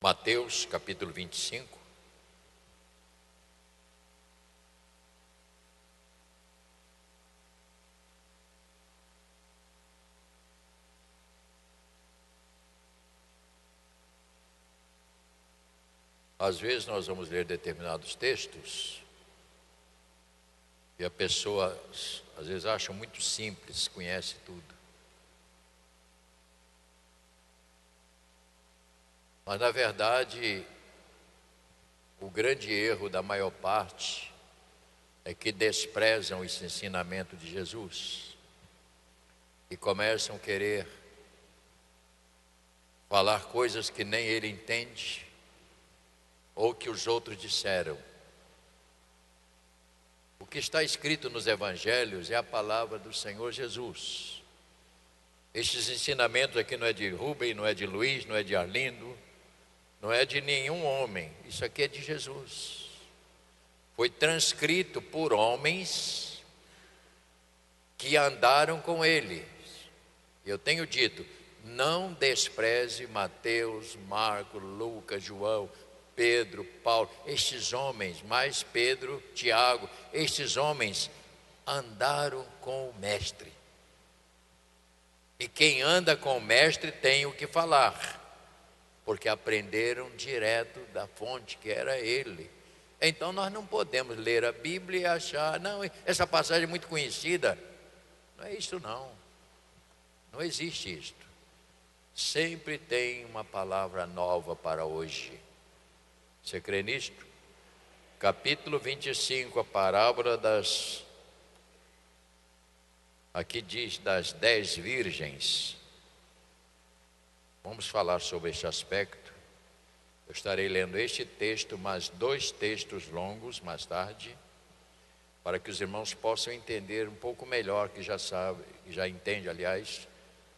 Mateus capítulo 25. Às vezes nós vamos ler determinados textos e a pessoa às vezes acha muito simples, conhece tudo. Mas na verdade, o grande erro da maior parte é que desprezam esse ensinamento de Jesus e começam a querer falar coisas que nem ele entende ou que os outros disseram. O que está escrito nos evangelhos é a palavra do Senhor Jesus. Estes ensinamentos aqui não é de Rubem, não é de Luiz, não é de Arlindo, não é de nenhum homem, isso aqui é de Jesus. Foi transcrito por homens que andaram com ele. Eu tenho dito, não despreze Mateus, Marcos, Lucas, João, Pedro, Paulo, estes homens, mais Pedro, Tiago, estes homens andaram com o mestre. E quem anda com o mestre tem o que falar, porque aprenderam direto da fonte que era ele. Então nós não podemos ler a Bíblia e achar, não, essa passagem é muito conhecida. Não é isso não, não existe isto. Sempre tem uma palavra nova para hoje. Você crê nisto? Capítulo 25, a parábola aqui diz das 10 virgens. Vamos falar sobre este aspecto. Eu estarei lendo este texto, mais 2 textos longos mais tarde, para que os irmãos possam entender um pouco melhor, que já sabe, já entende, aliás,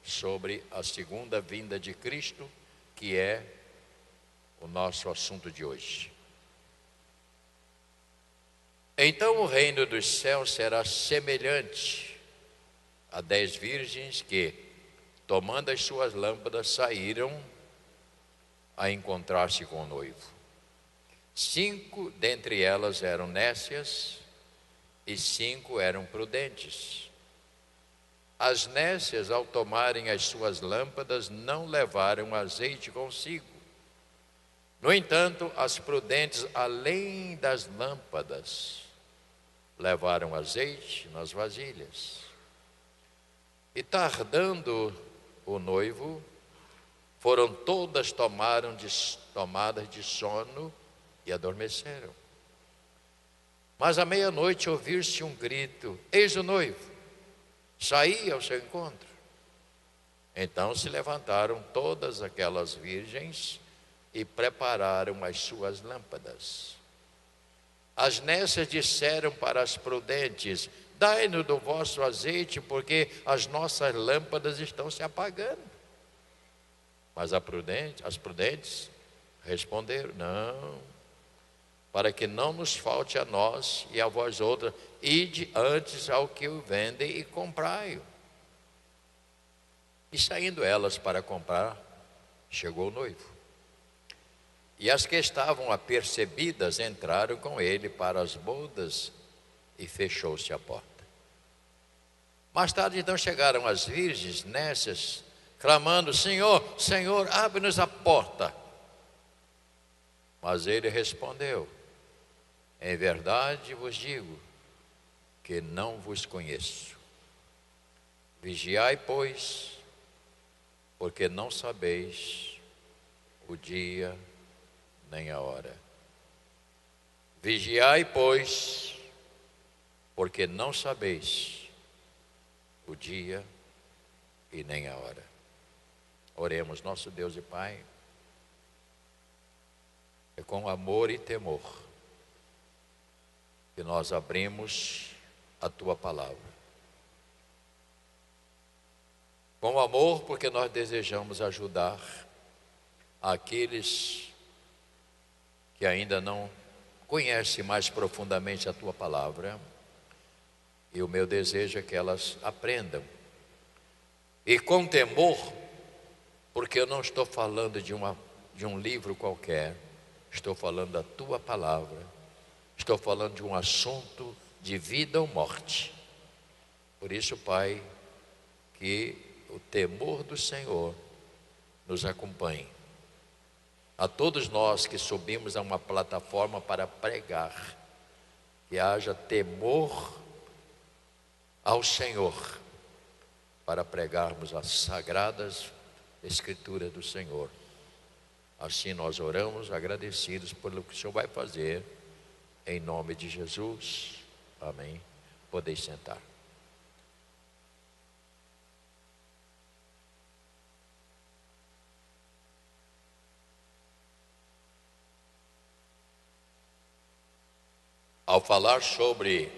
sobre a segunda vinda de Cristo, que é o nosso assunto de hoje. Então o reino dos céus será semelhante a 10 virgens que, tomando as suas lâmpadas, saíram a encontrar-se com o noivo. 5 dentre elas eram nécias e 5 eram prudentes. As nécias, ao tomarem as suas lâmpadas, não levaram azeite consigo. No entanto, as prudentes, além das lâmpadas, levaram azeite nas vasilhas. E tardando o noivo, foram todas tomadas de sono e adormeceram. Mas à meia-noite ouviu-se um grito: eis o noivo, saí ao seu encontro. Então se levantaram todas aquelas virgens e prepararam as suas lâmpadas. As nécias disseram para as prudentes: dai-nos do vosso azeite, porque as nossas lâmpadas estão se apagando. Mas as prudentes responderam: não, para que não nos falte a nós e a vós outras, ide antes ao que o vendem e comprai-o. E saindo elas para comprar, chegou o noivo. E as que estavam apercebidas entraram com ele para as bodas e fechou-se a porta. Mais tarde então chegaram as virgens nécias, clamando: Senhor, Senhor, abre-nos a porta. Mas ele respondeu: em verdade vos digo que não vos conheço. Vigiai, pois, porque não sabeis o dia nem a hora. Vigiai, pois, porque não sabeis o dia e nem a hora. Oremos. Nosso Deus e Pai, é com amor e temor que nós abrimos a Tua palavra. Com amor, porque nós desejamos ajudar aqueles que ainda não conhecem mais profundamente a Tua palavra, e o meu desejo é que elas aprendam. E com temor, porque eu não estou falando de uma de um livro qualquer, estou falando da tua palavra, estou falando de um assunto de vida ou morte. Por isso, Pai, que o temor do Senhor nos acompanhe. A todos nós que subimos a uma plataforma para pregar, que haja temor ao Senhor para pregarmos as sagradas Escrituras do Senhor. Assim nós oramos agradecidos pelo que o Senhor vai fazer, em nome de Jesus. Amém. Podeis sentar. Ao falar sobre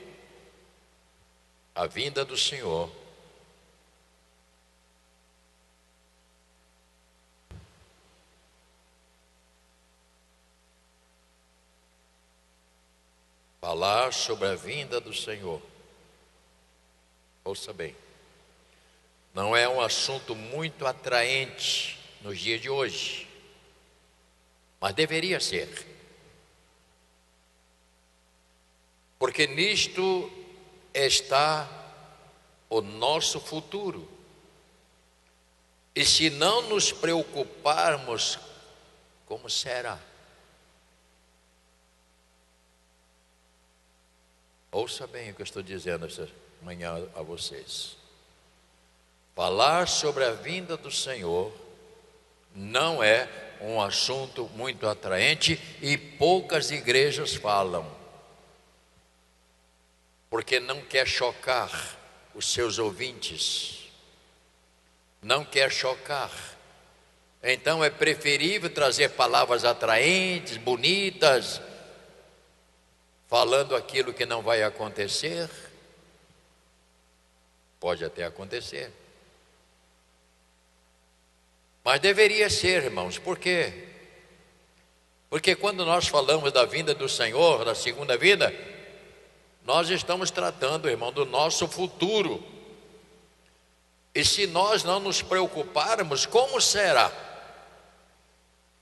a vinda do Senhor, falar sobre a vinda do Senhor, ouça bem, não é um assunto muito atraente nos dias de hoje, mas deveria ser. Porque nisto está o nosso futuro. E se não nos preocuparmos, como será? Ouça bem o que eu estou dizendo esta manhã a vocês. Falar sobre a vinda do Senhor não é um assunto muito atraente e poucas igrejas falam. Porque não quer chocar os seus ouvintes, não quer chocar. Então é preferível trazer palavras atraentes, bonitas, falando aquilo que não vai acontecer. Pode até acontecer, mas deveria ser, irmãos. Por quê? Porque quando nós falamos da vinda do Senhor, da segunda vinda, nós estamos tratando, irmão, do nosso futuro. E se nós não nos preocuparmos, como será?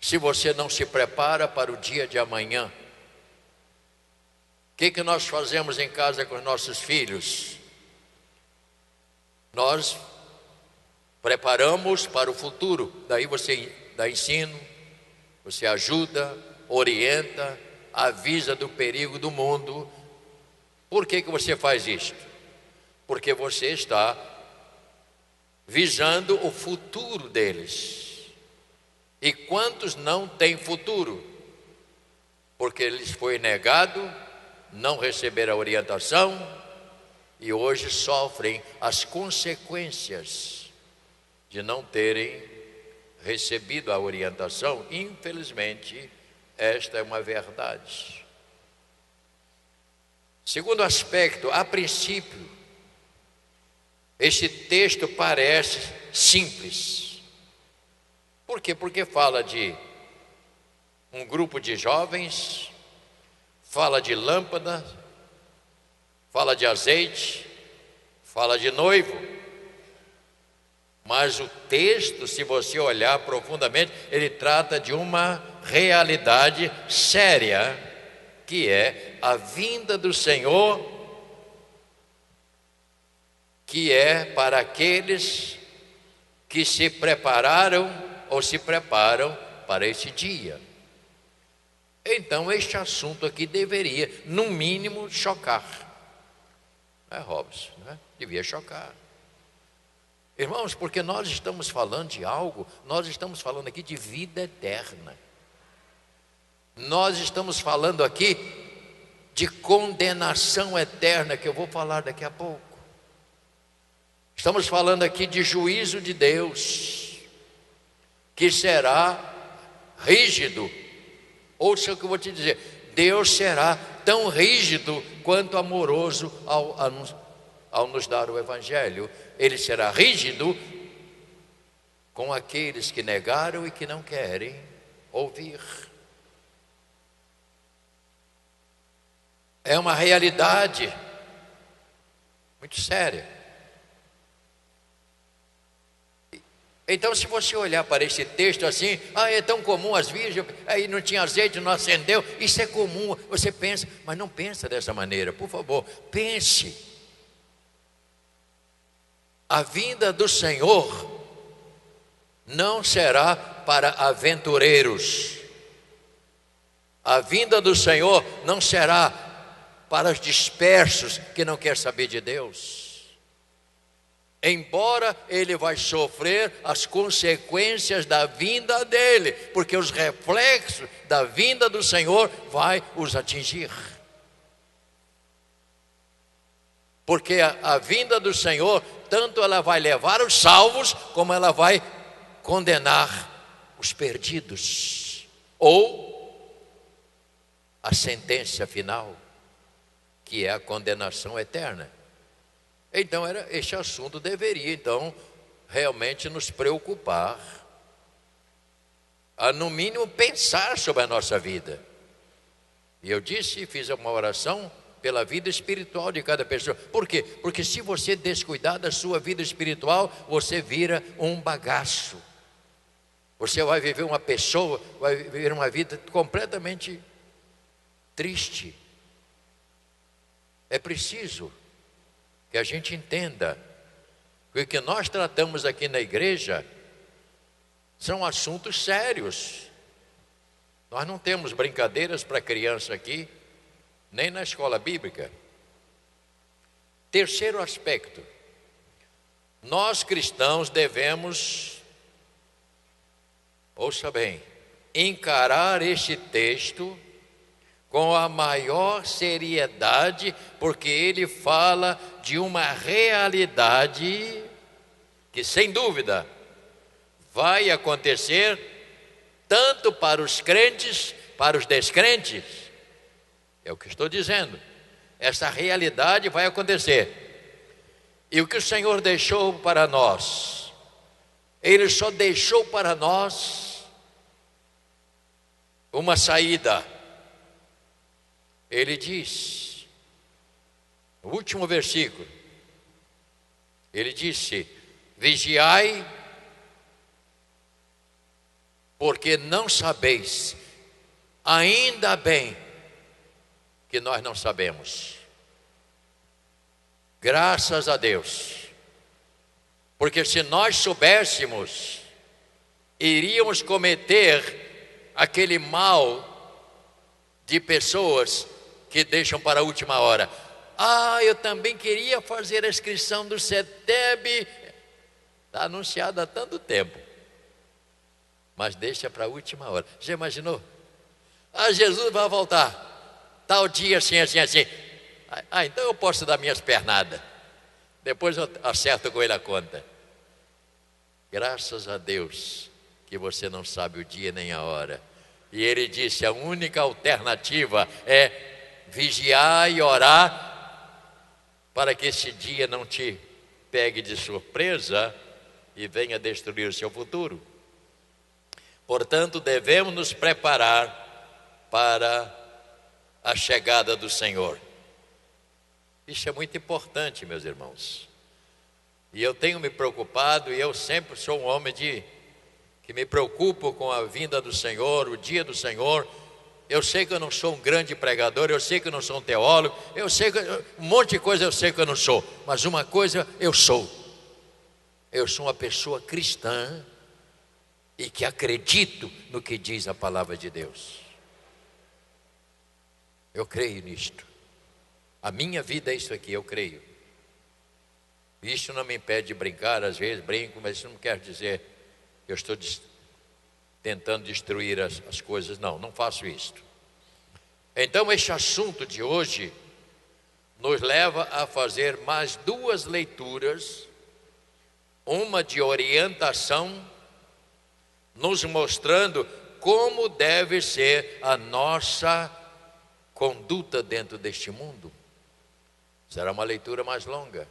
Se você não se prepara para o dia de amanhã. O que nós fazemos em casa com os nossos filhos? Nós preparamos para o futuro. Daí você dá ensino, você ajuda, orienta, avisa do perigo do mundo. Por que você faz isto? Porque você está visando o futuro deles. E quantos não têm futuro? Porque lhes foi negado, não receberam a orientação e hoje sofrem as consequências de não terem recebido a orientação. Infelizmente, esta é uma verdade. Segundo aspecto, a princípio, este texto parece simples. Por quê? Porque fala de um grupo de jovens, fala de lâmpada, fala de azeite, fala de noivo. Mas o texto, se você olhar profundamente, ele trata de uma realidade séria, que é a vinda do Senhor, que é para aqueles que se prepararam ou se preparam para esse dia. Então este assunto aqui deveria, no mínimo, chocar. Não é, Robson? Não é? Devia chocar. Irmãos, porque nós estamos falando de algo, nós estamos falando aqui de vida eterna. Nós estamos falando aqui de condenação eterna, que eu vou falar daqui a pouco. Estamos falando aqui de juízo de Deus, que será rígido. Ouça o que eu vou te dizer: Deus será tão rígido quanto amoroso ao nos dar o Evangelho. Ele será rígido com aqueles que negaram e que não querem ouvir. É uma realidade muito séria. Então, se você olhar para esse texto assim, é tão comum as virgens, aí não tinha azeite, não acendeu, isso é comum. Você pensa, mas não pensa dessa maneira, por favor, pense. A vinda do Senhor não será para aventureiros. A vinda do Senhor não será para os dispersos que não querem saber de Deus. Embora ele vai sofrer as consequências da vinda dele, porque os reflexos da vinda do Senhor vai os atingir. Porque a vinda do Senhor, tanto ela vai levar os salvos, como ela vai condenar os perdidos, ou a sentença final, que é a condenação eterna. Então, este assunto deveria, então, realmente nos preocupar, a no mínimo pensar sobre a nossa vida. E eu disse, fiz uma oração pela vida espiritual de cada pessoa. Por quê? Porque se você descuidar da sua vida espiritual, você vira um bagaço. Você vai viver uma pessoa, vai viver uma vida completamente triste. É preciso que a gente entenda que o que nós tratamos aqui na igreja são assuntos sérios. Nós não temos brincadeiras para criança aqui, nem na escola bíblica. Terceiro aspecto, nós cristãos devemos, ouça bem, encarar este texto com a maior seriedade, porque ele fala de uma realidade que, sem dúvida, vai acontecer tanto para os crentes, para os descrentes. É o que estou dizendo. Essa realidade vai acontecer. E o que o Senhor deixou para nós? Ele só deixou para nós uma saída. Ele diz, no último versículo, ele disse: vigiai, porque não sabeis, ainda bem que nós não sabemos. Graças a Deus, porque se nós soubéssemos, iríamos cometer aquele mal de pessoas que deixam para a última hora. Eu também queria fazer a inscrição do CETEB, está anunciado há tanto tempo, mas deixa para a última hora. Já imaginou? Jesus vai voltar tal dia, assim. Então eu posso dar minhas pernadas, depois eu acerto com ele a conta. Graças a Deus que você não sabe o dia nem a hora. E ele disse: a única alternativa é vigiar e orar, para que esse dia não te pegue de surpresa e venha destruir o seu futuro. Portanto, devemos nos preparar para a chegada do Senhor. Isso é muito importante, meus irmãos. E eu tenho me preocupado, e eu sempre sou um homem que me preocupo com a vinda do Senhor, o dia do Senhor. Eu sei que eu não sou um grande pregador, eu sei que eu não sou um teólogo, eu sei que um monte de coisa eu sei que eu não sou, mas uma coisa eu sou uma pessoa cristã e que acredito no que diz a palavra de Deus. Eu creio nisto. A minha vida é isso aqui, eu creio. Isso não me impede de brincar, às vezes brinco, mas isso não quer dizer que eu estou tentando destruir as coisas. Não faço isso. Então este assunto de hoje nos leva a fazer mais duas leituras, uma de orientação, nos mostrando como deve ser a nossa conduta dentro deste mundo. Será uma leitura mais longa,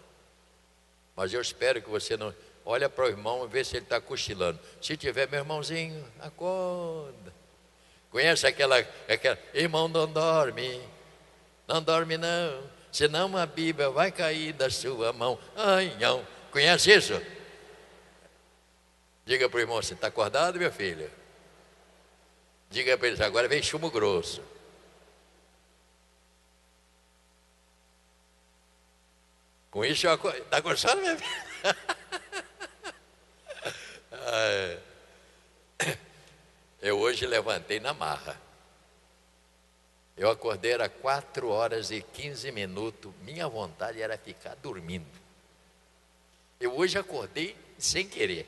mas eu espero que você não olha para o irmão e vê se ele está cochilando. Se tiver, meu irmãozinho, acorda. Conhece aquela irmão, não dorme não, senão a Bíblia vai cair da sua mão. Ai, não. Conhece isso? Diga para o irmão, você está acordado, meu filho? Diga para eles, agora vem chumbo grosso. Com isso eu acordo. Está gostando, minha filha? Eu hoje levantei na marra. Eu acordei, era 4h15. Minha vontade era ficar dormindo. Eu hoje acordei sem querer.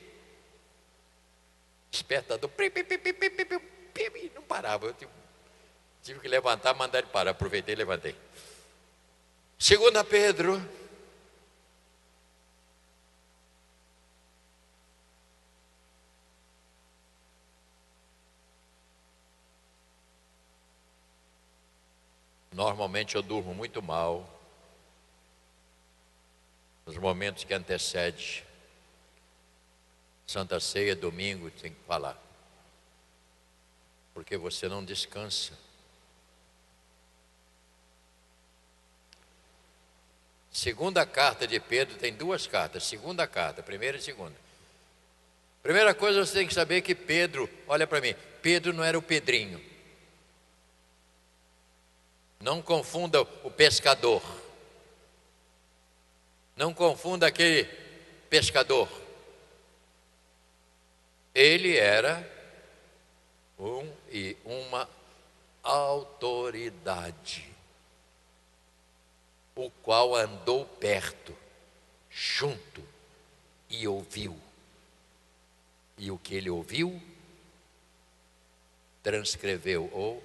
Despertador, não parava. Eu tive que levantar, mandar ele parar. Aproveitei e levantei. 2 Pedro. Normalmente eu durmo muito mal nos momentos que antecedem Santa Ceia, domingo, tem que falar. Porque você não descansa. Segunda carta de Pedro tem 2 cartas. Segunda carta, primeira e segunda. Primeira coisa, você tem que saber que Pedro, olha para mim, Pedro não era o Pedrinho. Não confunda o pescador. Não confunda aquele pescador. Ele era uma autoridade, o qual andou perto, junto, e ouviu. E o que ele ouviu, transcreveu ou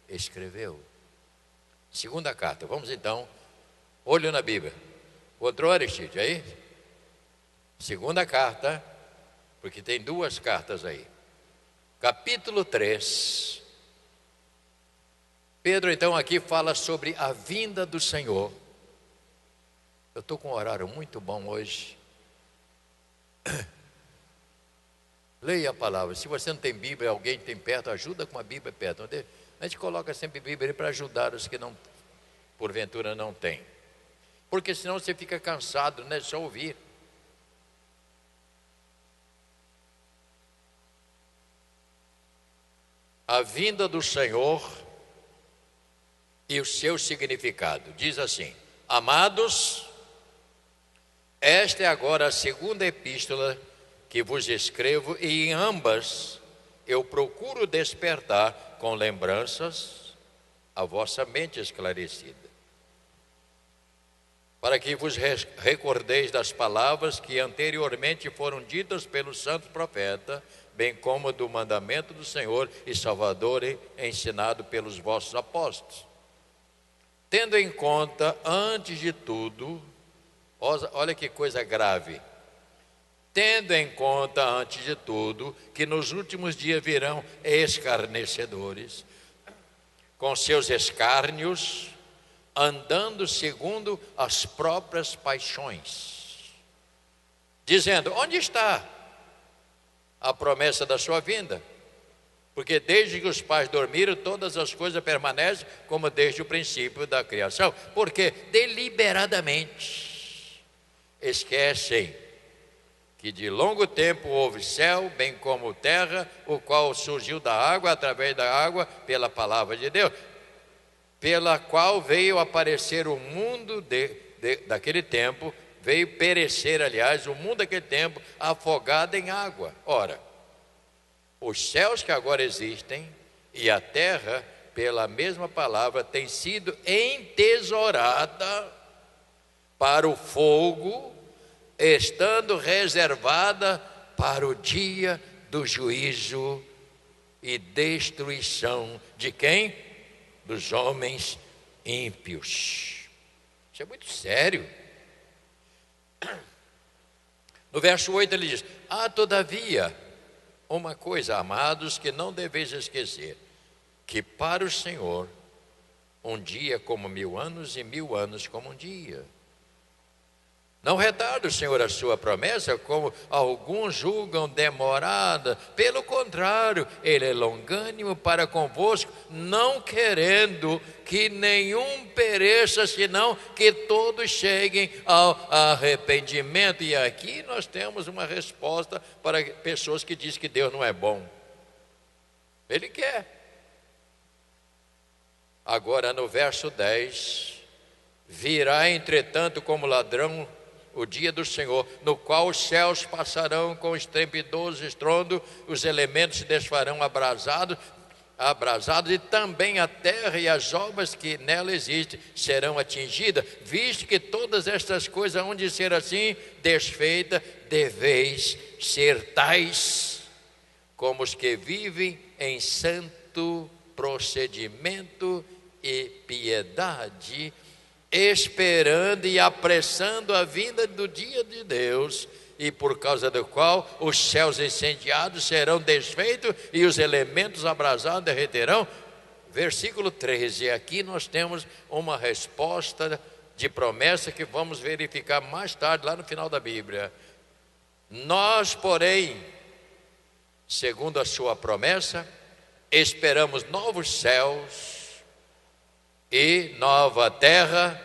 escreveu. Segunda carta, vamos então, olho na Bíblia. Encontrou, Aristide, aí? Segunda carta, porque tem 2 cartas aí. Capítulo 3. Pedro então aqui fala sobre a vinda do Senhor. Eu estou com um horário muito bom hoje. Leia a palavra. Se você não tem Bíblia, alguém tem perto, ajuda com a Bíblia perto. A gente coloca sempre Bíblia para ajudar os que não, porventura não tem. Porque senão você fica cansado, não é só ouvir. A vinda do Senhor e o seu significado. Diz assim: amados, esta é agora a segunda epístola que vos escrevo, e em ambas eu procuro despertar com lembranças a vossa mente esclarecida, para que vos recordeis das palavras que anteriormente foram ditas pelos santos profetas, bem como do mandamento do Senhor e Salvador ensinado pelos vossos apóstolos. Tendo em conta, antes de tudo, olha que coisa grave, tendo em conta, antes de tudo, que nos últimos dias virão escarnecedores, com seus escárnios, andando segundo as próprias paixões, dizendo: onde está a promessa da sua vinda? Porque desde que os pais dormiram, todas as coisas permanecem como desde o princípio da criação. Porque deliberadamente esquecem que de longo tempo houve céu, bem como terra, o qual surgiu da água, através da água, pela palavra de Deus, pela qual veio aparecer o mundo daquele tempo, veio perecer, aliás, o mundo daquele tempo, afogado em água. Ora, os céus que agora existem e a terra, pela mesma palavra, tem sido entesourada para o fogo, estando reservada para o dia do juízo e destruição de quem? Dos homens ímpios. Isso é muito sério. No verso 8 ele diz: todavia, uma coisa, amados, que não deveis esquecer, que para o Senhor um dia como 1000 anos, e 1000 anos como um dia. Não retarda o Senhor a sua promessa, como alguns julgam demorada. Pelo contrário, Ele é longânimo para convosco, não querendo que nenhum pereça, senão que todos cheguem ao arrependimento. E aqui nós temos uma resposta para pessoas que dizem que Deus não é bom. Ele quer. Agora no verso 10, virá entretanto como ladrão o dia do Senhor, no qual os céus passarão com estrepitoso estrondo, os elementos se desfarão abrasados, e também a terra e as obras que nela existem serão atingidas, visto que todas estas coisas hão de ser assim desfeitas, deveis ser tais como os que vivem em santo procedimento e piedade, esperando e apressando a vinda do dia de Deus, e por causa do qual os céus incendiados serão desfeitos e os elementos abrasados derreterão. Versículo 13, aqui nós temos uma resposta de promessa que vamos verificar mais tarde lá no final da Bíblia. Nós, porém, segundo a sua promessa, esperamos novos céus e nova terra,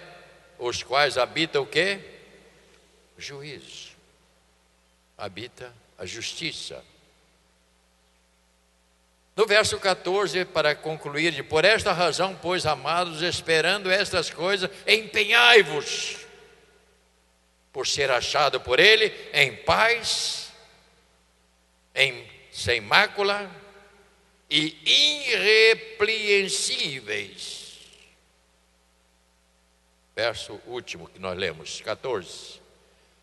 os quais habita o quê? Juízo. Habita a justiça. No verso 14, para concluir, por esta razão, pois, amados, esperando estas coisas, empenhai-vos por ser achado por Ele em paz, sem mácula e irrepreensíveis. Verso último que nós lemos, 14.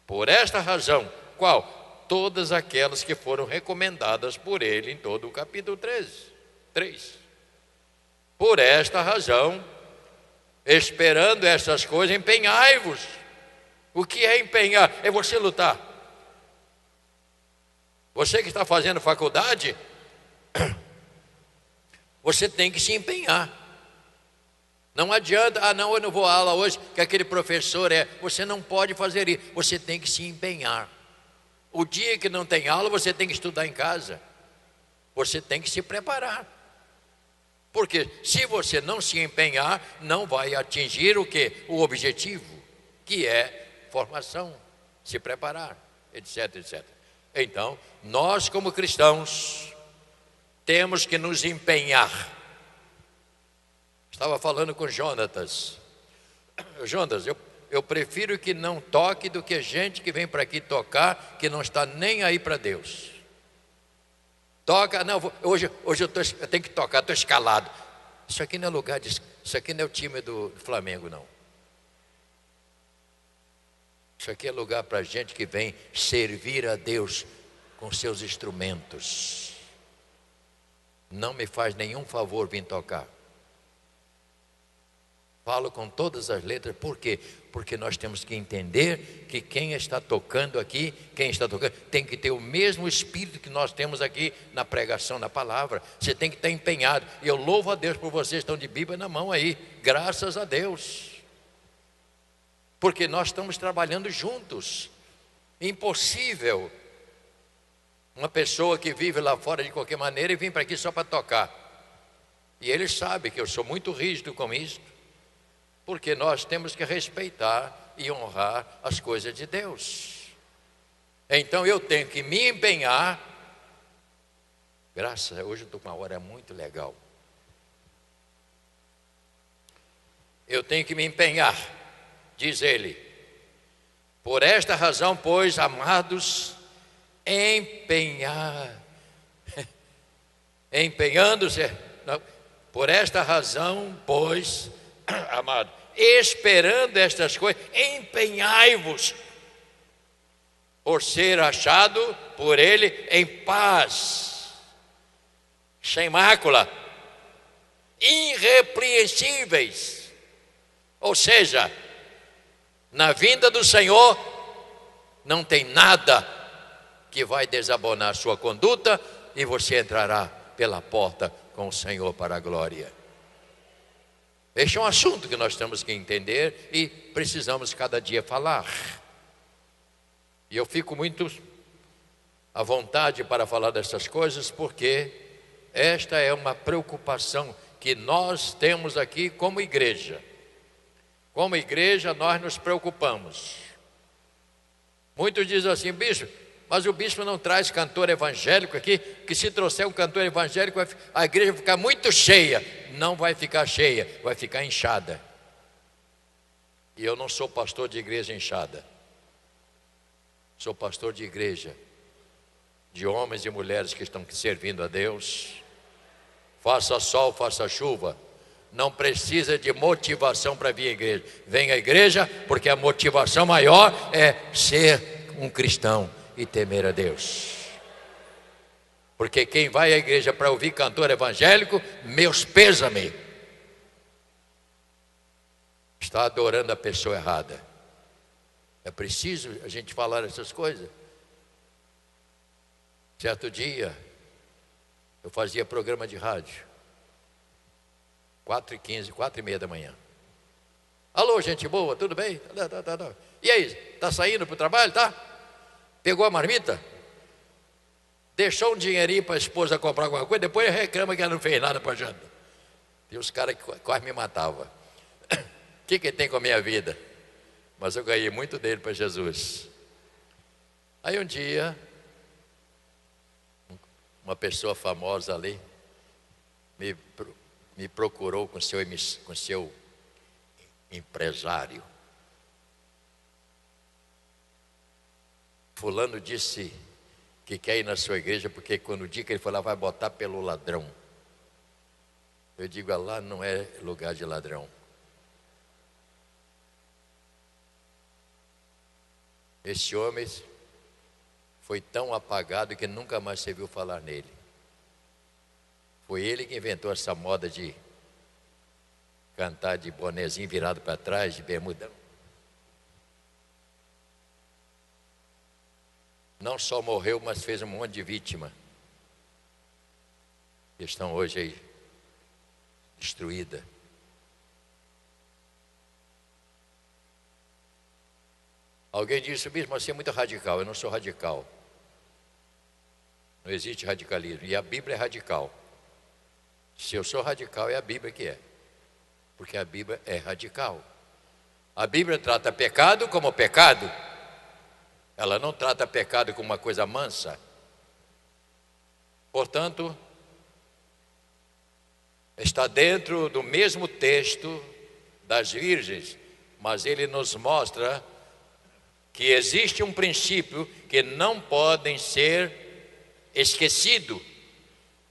Por esta razão, qual? Todas aquelas que foram recomendadas por ele em todo o capítulo 3. Por esta razão, esperando estas coisas, empenhai-vos. O que é empenhar? É você lutar. Você que está fazendo faculdade, você tem que se empenhar. Não adianta, não, eu não vou à aula hoje, que aquele professor você não pode fazer isso, você tem que se empenhar. O dia que não tem aula, você tem que estudar em casa, você tem que se preparar, porque se você não se empenhar, não vai atingir o quê? O objetivo, que é formação, se preparar, etc, etc. Então, nós como cristãos, temos que nos empenhar. Estava falando com Jonatas. Jonatas, eu prefiro que não toque do que gente que vem para aqui tocar, que não está nem aí para Deus. Toca, não, hoje eu tenho que tocar, estou escalado. Isso aqui não é lugar isso aqui não é o time do Flamengo, não. Isso aqui é lugar para gente que vem servir a Deus com seus instrumentos. Não me faz nenhum favor vir tocar. Falo com todas as letras, por quê? Porque nós temos que entender que quem está tocando aqui, tem que ter o mesmo espírito que nós temos aqui na pregação, na palavra. Você tem que estar empenhado. E eu louvo a Deus por vocês, estão de Bíblia na mão aí, graças a Deus. Porque nós estamos trabalhando juntos. Impossível uma pessoa que vive lá fora de qualquer maneira e vir para aqui só para tocar. E ele sabe que eu sou muito rígido com isso. Porque nós temos que respeitar e honrar as coisas de Deus. Então eu tenho que me empenhar. Graças a Deus, hoje eu estou com uma hora muito legal. Eu tenho que me empenhar, diz ele. Por esta razão, pois, amados, empenhando-se. Por esta razão, pois, amado, esperando estas coisas, empenhai-vos por ser achado por ele em paz, sem mácula, irrepreensíveis. Ou seja, na vinda do Senhor não tem nada que vai desabonar sua conduta e você entrará pela porta com o Senhor para a glória. Este é um assunto que nós temos que entender e precisamos cada dia falar. E eu fico muito à vontade para falar dessas coisas, porque esta é uma preocupação que nós temos aqui como igreja. Como igreja, nós nos preocupamos. Muitos dizem assim: bispo, mas o bispo não traz cantor evangélico aqui, que se trouxer um cantor evangélico, a igreja vai ficar muito cheia. Não vai ficar cheia, vai ficar inchada. E eu não sou pastor de igreja inchada. Sou pastor de igreja, de homens e mulheres que estão servindo a Deus. Faça sol, faça chuva, não precisa de motivação para vir à igreja. Vem à igreja porque a motivação maior é ser um cristão e temer a Deus. Porque quem vai à igreja para ouvir cantor evangélico, meus pêsame, está adorando a pessoa errada. É preciso a gente falar essas coisas. Certo dia, eu fazia programa de rádio, 4h15, 4h30 da manhã. Alô, gente boa, tudo bem? Tá. E aí, tá saindo para o trabalho, tá? Pegou a marmita? Deixou um dinheirinho para a esposa comprar alguma coisa, depois reclama que ela não fez nada para a janta. E os caras que quase me matavam. O que tem com a minha vida? Mas eu ganhei muito dele para Jesus. Aí um dia, uma pessoa famosa ali me procurou com seu empresário. Fulano disse que quer ir na sua igreja, porque quando o dia que ele for lá, vai botar pelo ladrão. Eu digo: lá não é lugar de ladrão. Esse homem foi tão apagado que nunca mais se viu falar nele. Foi ele que inventou essa moda de cantar de bonezinho virado para trás, de bermudão. Não só morreu, mas fez um monte de vítima, que estão hoje aí destruídas. Alguém disse: bispo, você é muito radical. Eu não sou radical. Não existe radicalismo. E a Bíblia é radical. Se eu sou radical, é a Bíblia que é. Porque a Bíblia é radical. A Bíblia trata pecado como pecado. Ela não trata pecado como uma coisa mansa. Portanto, está dentro do mesmo texto das virgens, mas ele nos mostra que existe um princípio que não podem ser esquecido.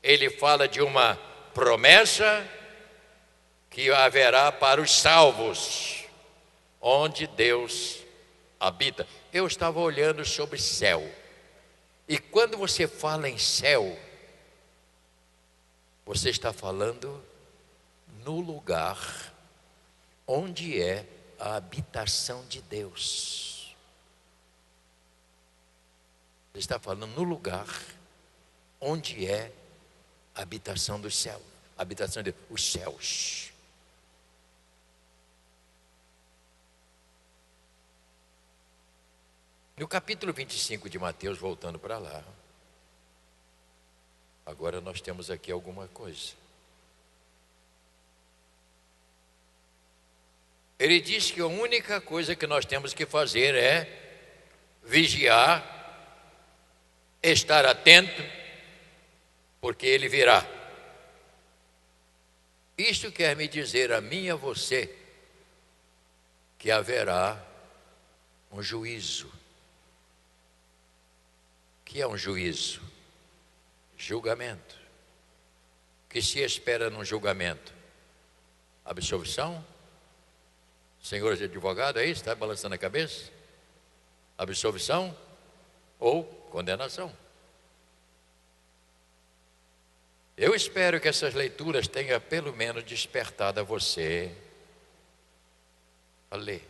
Ele fala de uma promessa que haverá para os salvos, onde Deus habita. Eu estava olhando sobre céu, e quando você fala em céu, você está falando no lugar onde é a habitação de Deus. Você está falando no lugar onde é a habitação do céu, a habitação de Deus, os céus. No capítulo 25 de Mateus, voltando para lá, agora nós temos aqui alguma coisa. Ele diz que a única coisa que nós temos que fazer é vigiar, estar atento, porque ele virá. Isto quer me dizer a mim e a você que haverá um juízo. O que é um juízo? Julgamento. O que se espera num julgamento? Absolvição? Senhor de advogado, é isso? Está balançando a cabeça? Absolvição ou condenação? Eu espero que essas leituras tenham pelo menos despertado a você a ler.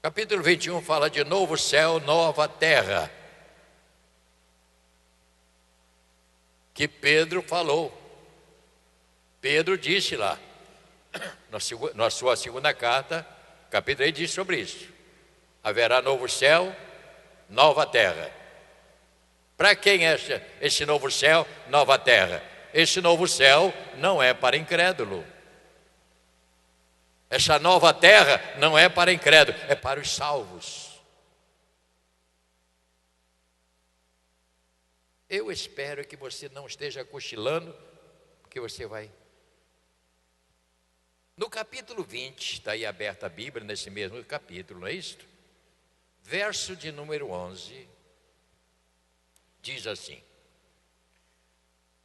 Capítulo 21 fala de novo céu, nova terra, que Pedro falou. Pedro disse lá: na sua segunda carta, capítulo 3, diz sobre isso. Haverá novo céu, nova terra. Para quem é esse novo céu, nova terra? Esse novo céu não é para incrédulo. Essa nova terra não é para incrédulo, é para os salvos. Eu espero que você não esteja cochilando, porque você vai. No capítulo 20, está aí aberta a Bíblia, nesse mesmo capítulo, não é isso? Verso de número 11, diz assim: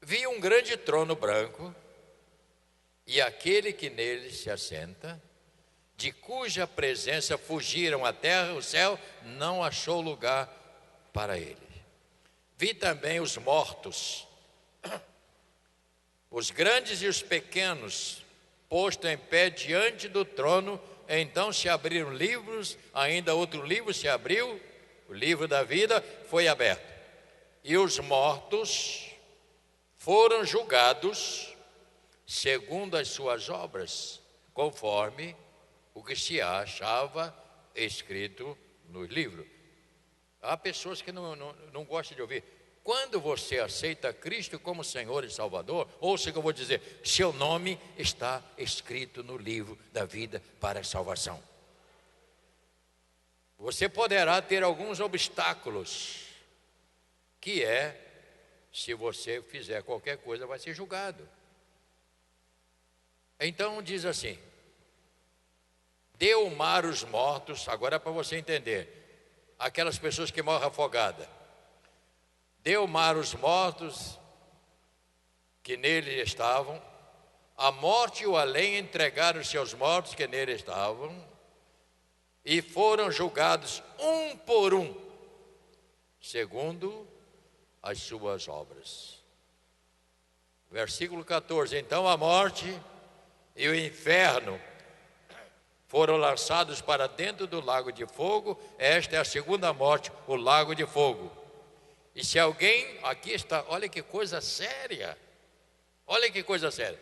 vi um grande trono branco, e aquele que nele se assenta, de cuja presença fugiram a terra e o céu, não achou lugar para ele. Vi também os mortos, os grandes e os pequenos, posto em pé diante do trono. Então se abriram livros, ainda outro livro se abriu, o livro da vida foi aberto. E os mortos foram julgados segundo as suas obras, conforme o que se achava escrito no livro. Há pessoas que não gostam de ouvir. Quando você aceita Cristo como Senhor e Salvador, ouça o que eu vou dizer: seu nome está escrito no livro da vida para a salvação. Você poderá ter alguns obstáculos, que é, se você fizer qualquer coisa, vai ser julgado. Então diz assim: deu o mar os mortos. Agora é para você entender, aquelas pessoas que morrem afogadas. Deu o mar os mortos que nele estavam, a morte e o além entregaram os seus mortos que nele estavam, e foram julgados um por um, segundo as suas obras. Versículo 14: então a morte e o inferno foram lançados para dentro do lago de fogo. Esta é a segunda morte, o lago de fogo. E se alguém, aqui está, olha que coisa séria, olha que coisa séria.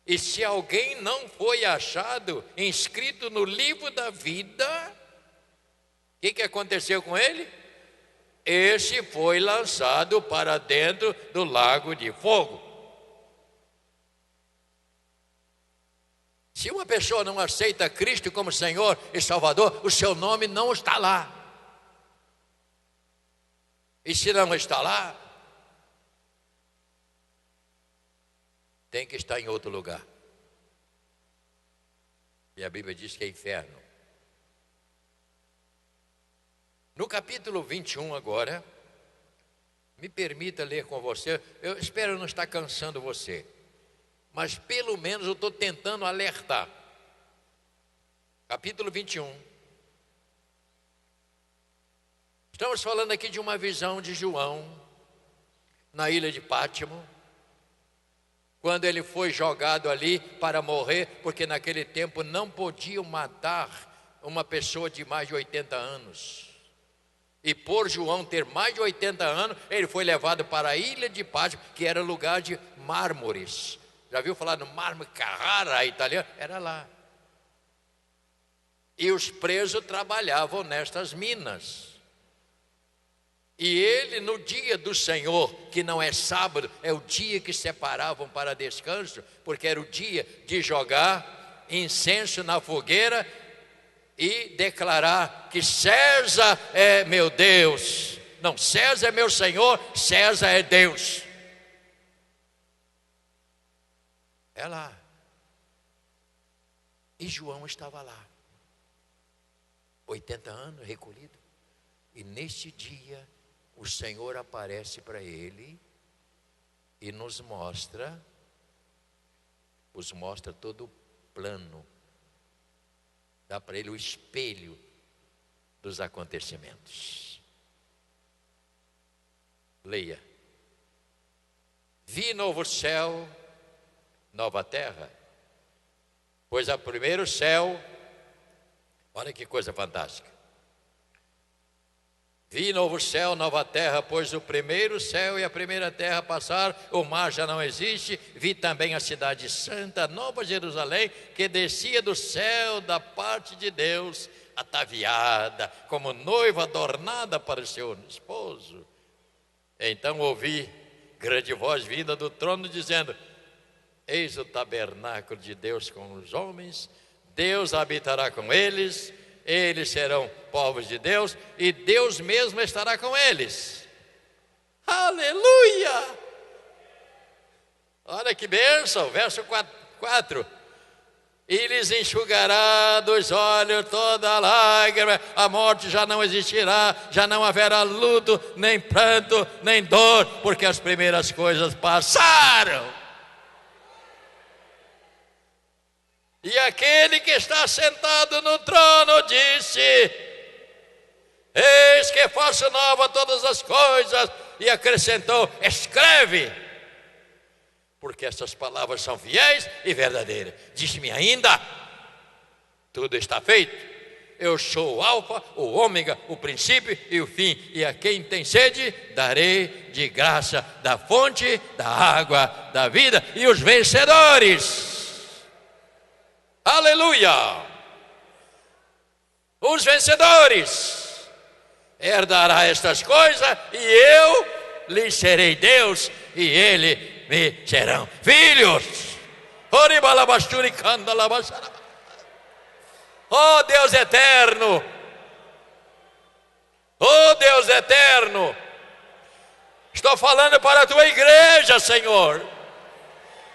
E se alguém não foi achado inscrito no livro da vida, o que aconteceu com ele? Esse foi lançado para dentro do lago de fogo. Se uma pessoa não aceita Cristo como Senhor e Salvador, o seu nome não está lá. E se não está lá, tem que estar em outro lugar. E a Bíblia diz que é inferno. No capítulo 21 agora, me permita ler com você. Eu espero não estar cansando você, mas pelo menos eu estou tentando alertar. Capítulo 21. Estamos falando aqui de uma visão de João na ilha de Pátimo, quando ele foi jogado ali para morrer, porque naquele tempo não podiam matar uma pessoa de mais de 80 anos. E por João ter mais de 80 anos, ele foi levado para a ilha de Pátimo, que era lugar de mármores. Já viu falar no mármore Carrara italiano? Era lá. E os presos trabalhavam nestas minas. E ele, no dia do Senhor, que não é sábado, é o dia que separavam para descanso, porque era o dia de jogar incenso na fogueira e declarar que César é meu Deus. Não, César é meu Senhor, César é Deus. É lá. E João estava lá, 80 anos recolhido. E neste dia o Senhor aparece para ele e nos mostra todo o plano, dá para ele o espelho dos acontecimentos. Leia: vi novo céu, nova terra, pois o primeiro céu, olha que coisa fantástica, Vi novo céu, nova terra, pois o primeiro céu e a primeira terra passaram, o mar já não existe. Vi também a cidade santa, a nova Jerusalém, que descia do céu da parte de Deus, ataviada, como noiva adornada para o seu esposo. Então ouvi grande voz vinda do trono, dizendo: eis o tabernáculo de Deus com os homens, Deus habitará com eles, eles serão povos de Deus, e Deus mesmo estará com eles. Aleluia! Olha que bênção, verso 4. E lhes enxugará dos olhos toda lágrima, a morte já não existirá, já não haverá luto, nem pranto, nem dor, porque as primeiras coisas passaram. E aquele que está sentado no trono disse: eis que faço nova todas as coisas. E acrescentou: escreve, porque essas palavras são fiéis e verdadeiras. Disse-me ainda: tudo está feito. Eu sou o alfa, o ômega, o princípio e o fim. E a quem tem sede, darei de graça da fonte da água da vida. E os vencedores, aleluia, os vencedores herdará estas coisas, e eu lhes serei Deus, e ele me serão filhos. Oh Deus eterno, oh Deus eterno, estou falando para a tua igreja, Senhor.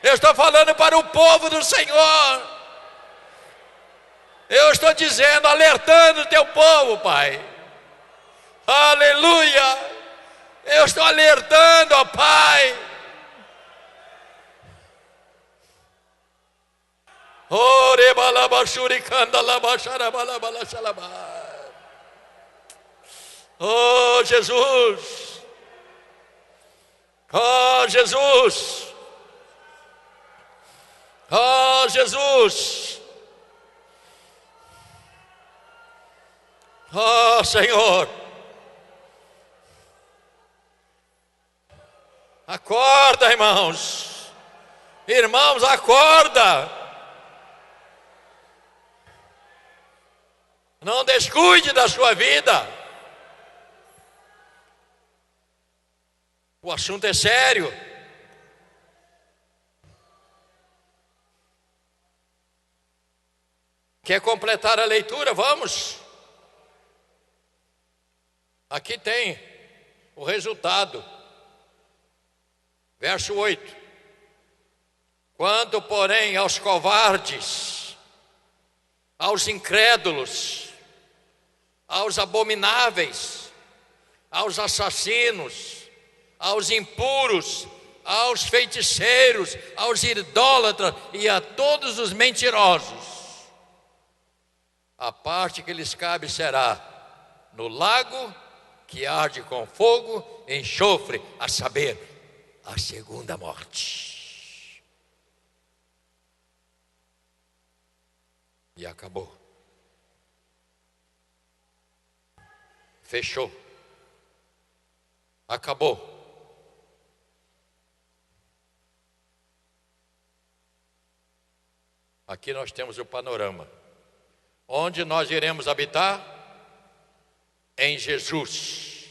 Eu estou falando para o povo do Senhor. Eu estou dizendo, alertando o teu povo, Pai. Aleluia. Eu estou alertando, ó Pai. Oh Jesus. Oh Jesus. Oh Jesus. Oh Senhor, acorda, irmãos, irmãos, acorda, não descuide da sua vida, o assunto é sério. Quer completar a leitura? Vamos. Aqui tem o resultado. Verso 8. Quanto, porém, aos covardes, aos incrédulos, aos abomináveis, aos assassinos, aos impuros, aos feiticeiros, aos idólatras e a todos os mentirosos, a parte que lhes cabe será no lago que arde com fogo e enxofre, a saber, a segunda morte. E acabou. Fechou. Acabou. Aqui nós temos o panorama. Onde nós iremos habitar? Em Jesus.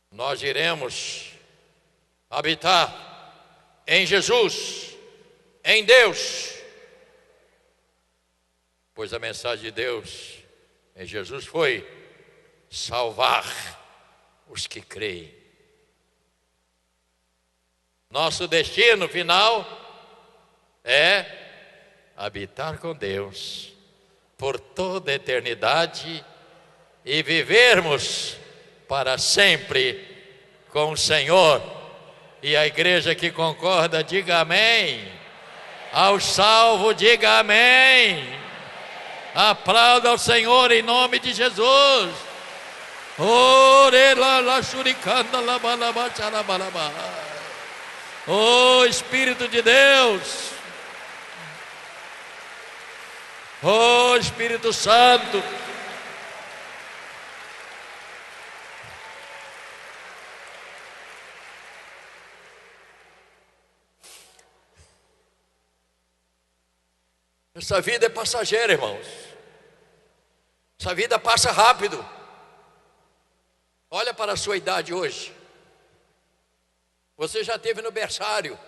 Nós iremos habitar em Jesus, em Deus, pois a mensagem de Deus em Jesus foi salvar os que creem. Nosso destino final é habitar com Deus por toda a eternidade e vivermos para sempre com o Senhor. E a igreja que concorda, diga amém. Ao salvo, diga amém. Aplauda ao Senhor em nome de Jesus. Oh Espírito de Deus, oh Espírito Santo, Essa vida é passageira, irmãos. Essa vida passa rápido. Olha para a sua idade hoje. Você já esteve no berçário.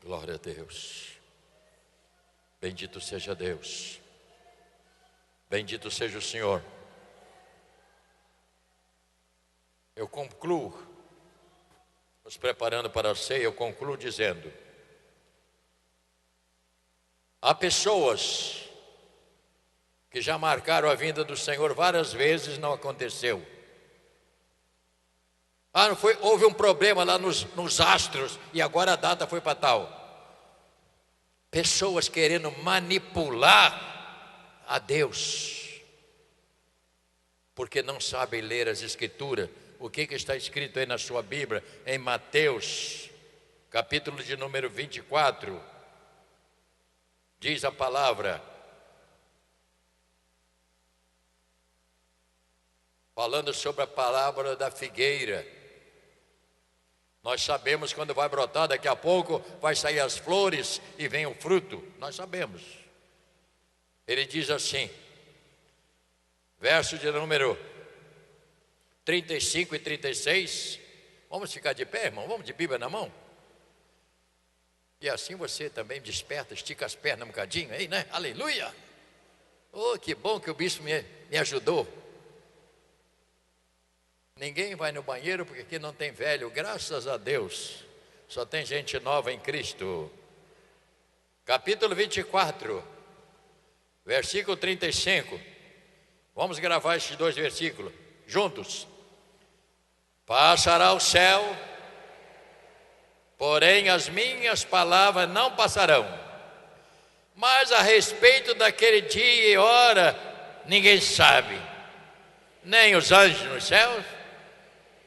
Glória a Deus. Bendito seja Deus. Bendito seja o Senhor. Eu concluo, nos preparando para a ceia, eu concluo dizendo: há pessoas que já marcaram a vinda do Senhor várias vezes, não aconteceu. Não foi, houve um problema lá nos astros e agora a data foi para tal. Pessoas querendo manipular a Deus, porque não sabem ler as Escrituras. O que está escrito aí na sua Bíblia, em Mateus, capítulo de número 24, diz a palavra, falando sobre a palavra da figueira. Nós sabemos quando vai brotar, daqui a pouco vai sair as flores e vem o fruto. Nós sabemos. Ele diz assim, verso de número 35 e 36. Vamos ficar de pé, irmão? Vamos de Bíblia na mão? E assim você também desperta, estica as pernas um bocadinho aí, né? Aleluia! Oh, que bom que o bispo me ajudou. Ninguém vai no banheiro porque aqui não tem velho, graças a Deus. Só tem gente nova em Cristo. Capítulo 24, versículo 35. Vamos gravar esses dois versículos juntos. Passará o céu, porém as minhas palavras não passarão. Mas a respeito daquele dia e hora, ninguém sabe. Nem os anjos nos céus,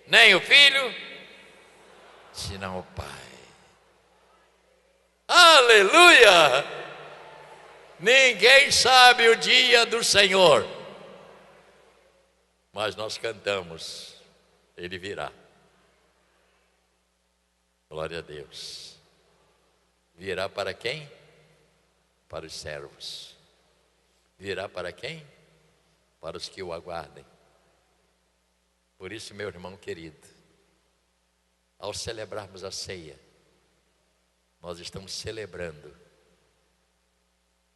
nem o Filho, senão o Pai. Aleluia! Ninguém sabe o dia do Senhor, mas nós cantamos, Ele virá. Glória a Deus. Virá para quem? Para os servos. Virá para quem? Para os que o aguardem. Por isso, meu irmão querido, ao celebrarmos a ceia, nós estamos celebrando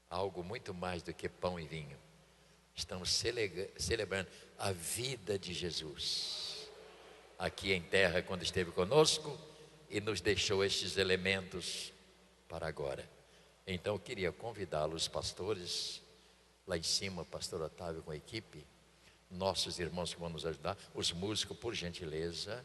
algo muito mais do que pão e vinho. Estamos celebrando a vida de Jesus aqui em terra, quando esteve conosco e nos deixou estes elementos para agora. Então eu queria convidá-los, pastores, lá em cima, pastor Otávio com a equipe, nossos irmãos que vão nos ajudar, os músicos, por gentileza.